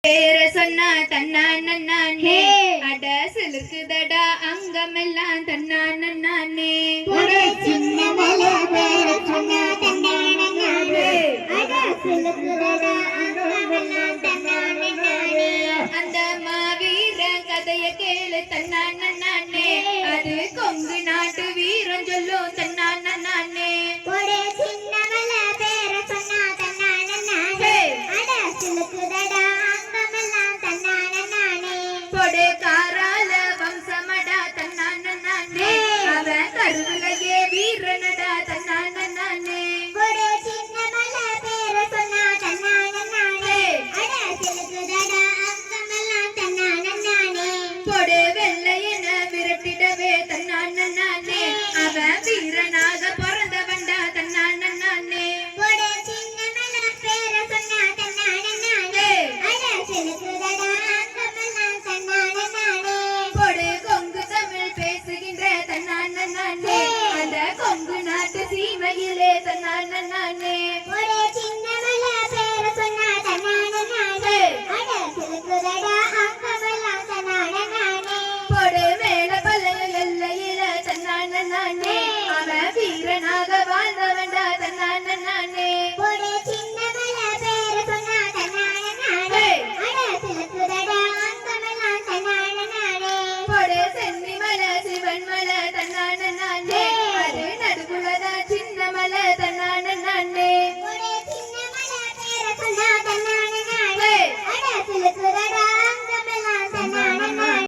பேர சொன்னா தன்னா நன்னானே அட சிலுக்குதடா அங்கமெல்லாம் தன்னா நன்னானே சின்ன மலை பேர சொன்னா தன்னா நன்னானே அட சிலுக்குதடா அங்கமெல்லாம் தன்னா நன்னானே அந்த மாவீர கதைய கேளு தன்னா நன்னானே அது கொங்கு நாட்டு வீரம் சொல்லும் தன்னா நன்னானே சின்ன மலை பேர சொன்னா தன்னா நன்னானே அட சிலுக்குதடா காரால வம்சமடா தன்னானே அவன் கருவிலையே வீரனடா தன்னானே சின்ன மலை பேர சொன்னா தன்னானே அட சிலுக்குதடா அங்கமெல்லாம் தன்னானே